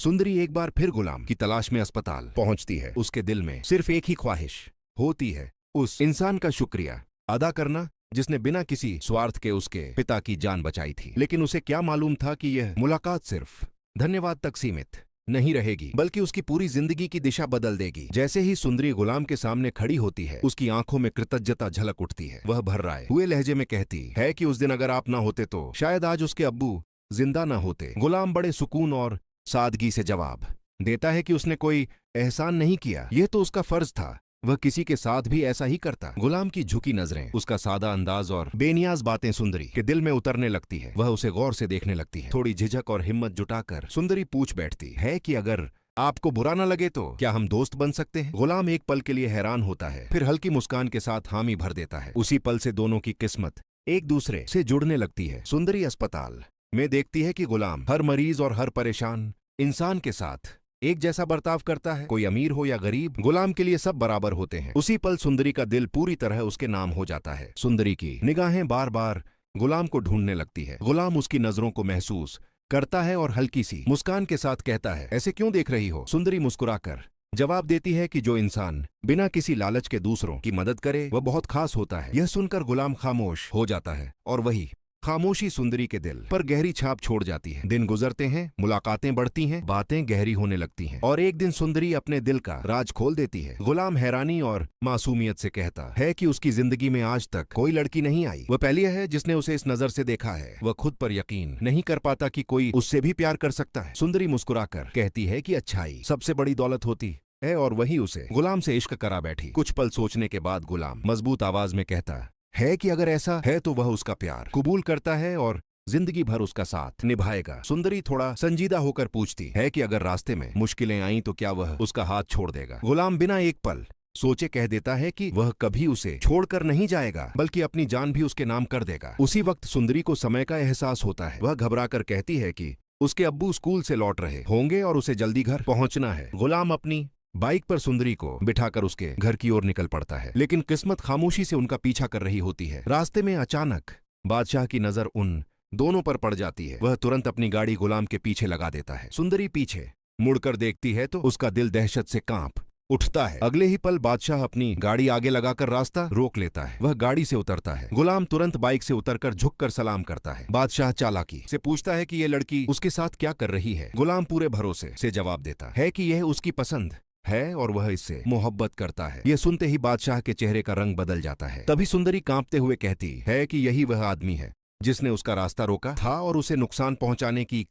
सुंदरी एक बार फिर गुलाम की तलाश में अस्पताल पहुंचती है। उसके दिल में सिर्फ एक ही ख्वाहिश होती है, उस इंसान का शुक्रिया अदा करना जिसने बिना किसी स्वार्थ के उसके पिता की जान बचाई थी। लेकिन उसे क्या मालूम था कि यह मुलाकात सिर्फ धन्यवाद तक सीमित नहीं रहेगी, बल्कि उसकी पूरी जिंदगी की दिशा बदल देगी। जैसे ही सुंदरी गुलाम के सामने खड़ी होती है, उसकी आंखों में कृतज्ञता झलक उठती है। वह भर्राए हुए लहजे में कहती है कि उस दिन अगर आप ना होते तो शायद आज उसके अब्बू जिंदा ना होते। गुलाम बड़े सुकून और सादगी से जवाब देता है कि उसने कोई एहसान नहीं किया, यह तो उसका फर्ज था। वह किसी के साथ भी ऐसा ही करता। गुलाम की झुकी नजरें, उसका सादा अंदाज और बेनियाज बातें सुंदरी के दिल में उतरने लगती है। वह उसे गौर से देखने लगती है। थोड़ी झिझक और हिम्मत जुटाकर सुंदरी पूछ बैठती है कि अगर आपको बुरा न लगे तो क्या हम दोस्त बन सकते हैं? गुलाम एक पल के लिए हैरान होता है, फिर हल्की मुस्कान के साथ हामी भर देता है। उसी पल से दोनों की किस्मत एक दूसरे से जुड़ने लगती है। सुंदरी अस्पताल में देखती है कि गुलाम हर मरीज और हर परेशान इंसान के साथ एक जैसा बर्ताव करता है। कोई अमीर हो या गरीब, गुलाम के लिए सब बराबर होते हैं। उसी पल सुंदरी का दिल पूरी तरह उसके नाम हो जाता है। सुंदरी की निगाहें बार बार गुलाम को ढूंढने लगती है। गुलाम उसकी नजरों को महसूस करता है और हल्की सी मुस्कान के साथ कहता है, ऐसे क्यों देख रही हो? सुंदरी मुस्कुराकर जवाब देती है कि जो इंसान बिना किसी लालच के दूसरों की मदद करे वह बहुत खास होता है। यह सुनकर गुलाम खामोश हो जाता है और वही खामोशी सुंदरी के दिल पर गहरी छाप छोड़ जाती है। दिन गुजरते हैं, मुलाकातें बढ़ती हैं, बातें गहरी होने लगती हैं और एक दिन सुंदरी अपने दिल का राज खोल देती है। गुलाम हैरानी और मासूमियत से कहता है कि उसकी जिंदगी में आज तक कोई लड़की नहीं आई। वह पहली है जिसने उसे इस नजर से देखा है। वह खुद पर यकीन नहीं कर पाता कि कोई उससे भी प्यार कर सकता है। सुंदरी मुस्कुराकर कहती है कि अच्छाई सबसे बड़ी दौलत होती है और वही उसे गुलाम से इश्क करा बैठी। कुछ पल सोचने के बाद गुलाम मजबूत आवाज में कहता है कि अगर ऐसा है तो वह उसका प्यार कबूल करता है और जिंदगी भर उसका साथ निभाएगा। सुंदरी थोड़ा संजीदा होकर पूछती है कि अगर रास्ते में मुश्किलें आईं तो क्या वह उसका हाथ छोड़ देगा? गुलाम बिना एक पल सोचे कह देता है कि वह कभी उसे छोड़कर नहीं जाएगा, बल्कि अपनी जान भी उसके नाम कर देगा। उसी वक्त सुंदरी को समय का एहसास होता है। वह घबराकर कहती है कि उसके अब्बू स्कूल से लौट रहे होंगे और उसे जल्दी घर पहुंचना है। गुलाम अपनी बाइक पर सुंदरी को बिठाकर उसके घर की ओर निकल पड़ता है, लेकिन किस्मत खामोशी से उनका पीछा कर रही होती है। रास्ते में अचानक बादशाह की नजर उन दोनों पर पड़ जाती है। वह तुरंत अपनी गाड़ी गुलाम के पीछे लगा देता है। सुंदरी पीछे मुड़कर देखती है तो उसका दिल दहशत से कांप उठता है। अगले ही पल बादशाह अपनी गाड़ी आगे लगाकर रास्ता रोक लेता है। वह गाड़ी से उतरता है। गुलाम तुरंत बाइक से उतरकर झुककर सलाम करता है। बादशाह चालाकी से पूछता है कि यह लड़की उसके साथ क्या कर रही है। गुलाम पूरे भरोसे से जवाब देता है कि यह उसकी पसंद है और वह इससे मोहब्बत करता है। यह सुनते ही बादशाह के चेहरे का रंग बदल जाता है। तभी सुंदरी कांपते हुए कहती है कि यही वह आदमी है जिसने उसका रास्ता रोका था और उसे नुकसान पहुंचाने की